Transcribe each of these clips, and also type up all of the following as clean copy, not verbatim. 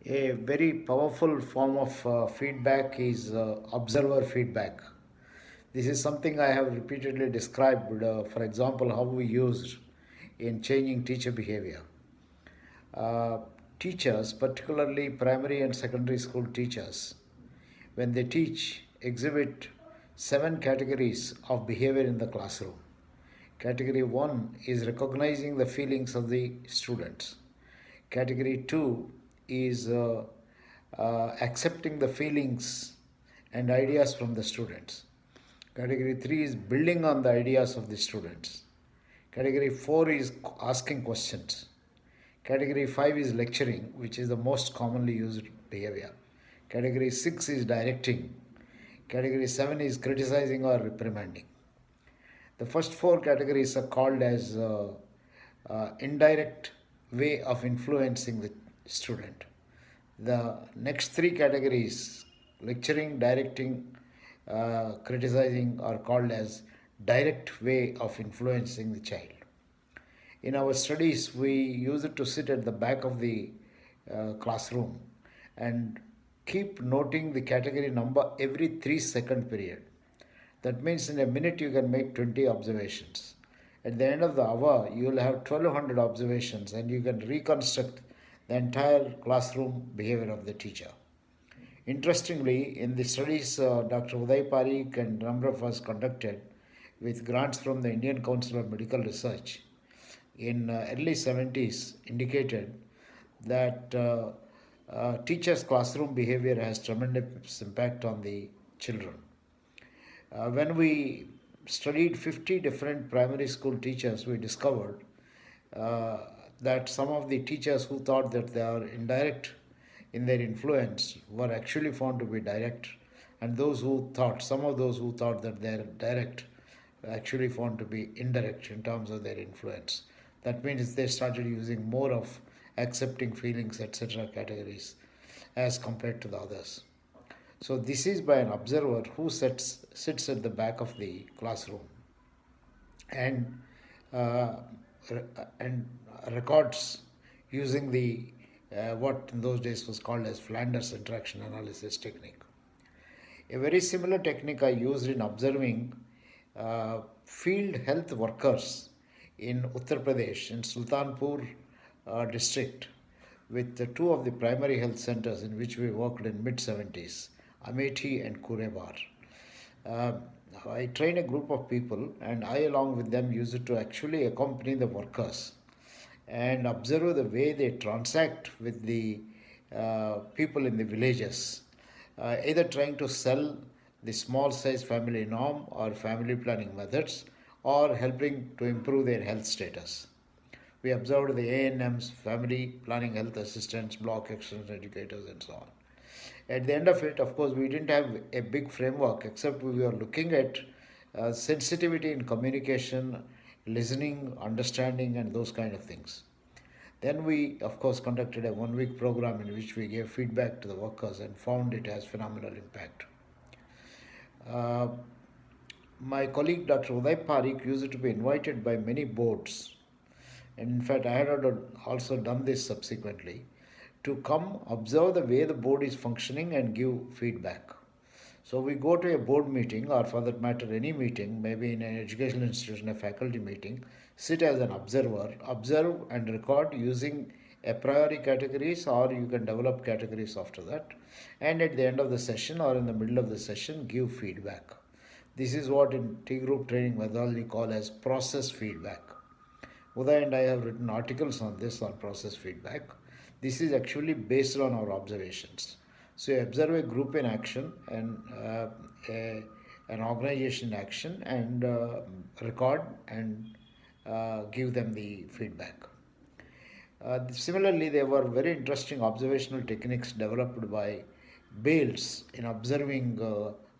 A very powerful form of feedback is observer feedback. This is something I have repeatedly described, for example, how we used in changing teacher behavior. Uh, Teachers, particularly primary and secondary school teachers, when they teach, exhibit 7 categories of behavior in the classroom. Category 1 is recognizing the feelings of the students. Category 2 is accepting the feelings and ideas from the students. Category 3 is building on the ideas of the students. Category 4 is asking questions. Category 5 is lecturing, which is the most commonly used behavior. Category 6 is directing. Category 7 is criticizing or reprimanding. The first 4 categories are called as indirect way of influencing the student. The next 3 categories, lecturing, directing, criticizing, are called as direct way of influencing the child. In our studies, we used to sit at the back of the classroom and keep noting the category number every 3 second period. That means in a minute you can make 20 observations. At the end of the hour, you will have 1200 observations and you can reconstruct the entire classroom behavior of the teacher. Interestingly, in the studies Dr. Uday Parikh and number of us conducted with grants from the Indian Council of Medical Research in early 70s indicated that teachers' classroom behavior has tremendous impact on the children. When we studied 50 different primary school teachers, we discovered uh, that some of the teachers who thought that they are indirect in their influence were actually found to be direct, and some of those who thought that they are direct actually found to be indirect in terms of their influence. That means they started using more of accepting feelings, etc. categories as compared to the others. So this is by an observer who sits at the back of the classroom and uh, and records using the what in those days was called as Flanders interaction analysis technique. A very similar technique I used in observing field health workers in Uttar Pradesh, in Sultanpur district, with the two of the primary health centers in which we worked in mid 70s, Amethi and Kurebar. Uh, I train a group of people, and I, along with them, used to actually accompany the workers and observe the way they transact with the people in the villages, either trying to sell the small size family norm or family planning methods or helping to improve their health status. We observed the ANMs, family planning health assistants, block extension educators, and so on. At the end of it, of course, we didn't have a big framework except we were looking at sensitivity in communication, listening, understanding, and those kind of things. Then we, of course, conducted a 1 week program in which we gave feedback to the workers and found it has phenomenal impact. Uh, my colleague Dr. Uday Parikh used to be invited by many boards, and in fact, I had also done this subsequently, to come observe the way the board is functioning and give feedback. So we go to a board meeting, or for that matter, any meeting, maybe in an educational institution, a faculty meeting, sit as an observer, observe and record using a priori categories, or you can develop categories after that. And at the end of the session or in the middle of the session, give feedback. This is what in T group training methodology call as process feedback. Uday and I have written articles on this on process feedback. This is actually based on our observations. So you observe a group in action and an organization in action and record and give them the feedback. Similarly, there were very interesting observational techniques developed by Bales in observing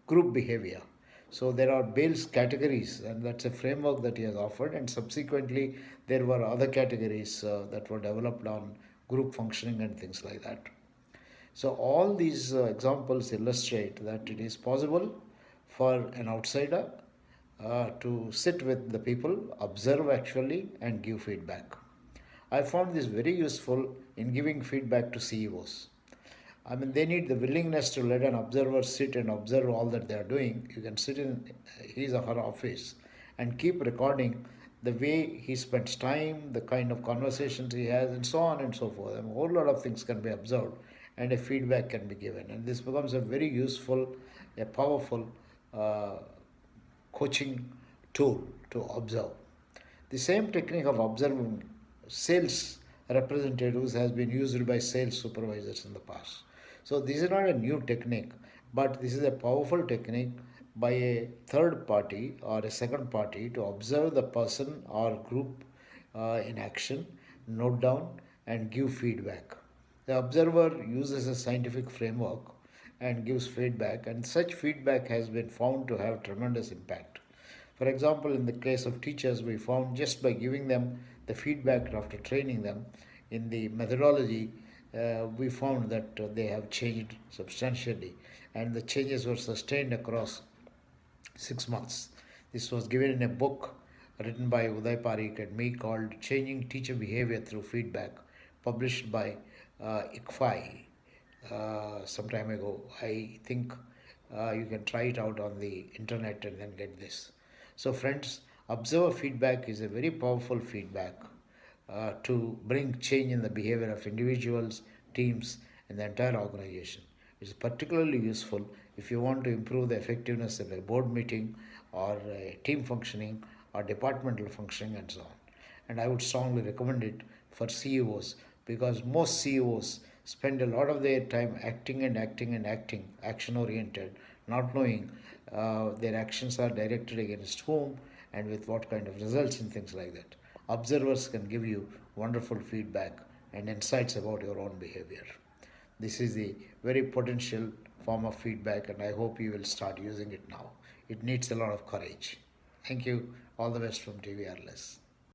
group behavior. So there are Bales categories, and that's a framework that he has offered. And subsequently, there were other categories that were developed on group functioning and things like that. So all these examples illustrate that it is possible for an outsider to sit with the people, observe actually, and give feedback. I found this very useful in giving feedback to CEOs. I mean, they need the willingness to let an observer sit and observe all that they are doing. You can sit in his or her office and keep recording the way he spends time, the kind of conversations he has, and so on and so forth. I mean, a whole lot of things can be observed and a feedback can be given. And this becomes a very useful, a powerful uh, coaching tool to observe. The same technique of observing sales representatives has been used by sales supervisors in the past. So this is not a new technique, but this is a powerful technique by a third party or a second party to observe the person or group in action, note down, and give feedback. The observer uses a scientific framework and gives feedback, and such feedback has been found to have tremendous impact. For example, in the case of teachers, we found just by giving them the feedback after training them in the methodology, we found that they have changed substantially, and the changes were sustained across 6 months. This was given in a book written by Uday Parikh and me called Changing Teacher Behavior Through Feedback, published by ICFI some time ago. I think you can try it out on the internet and then get this. So, friends, observer feedback is a very powerful feedback to bring change in the behavior of individuals, teams, and the entire organization. It's particularly useful if you want to improve the effectiveness of a board meeting or a team functioning or departmental functioning and so on. And I would strongly recommend it for CEOs because most CEOs spend a lot of their time acting and acting and acting, action oriented, not knowing their actions are directed against whom and with what kind of results and things like that. Observers can give you wonderful feedback and insights about your own behavior. This is the very potential form of feedback, and I hope you will start using it now. It needs a lot of courage. Thank you. All the best from TVRLS.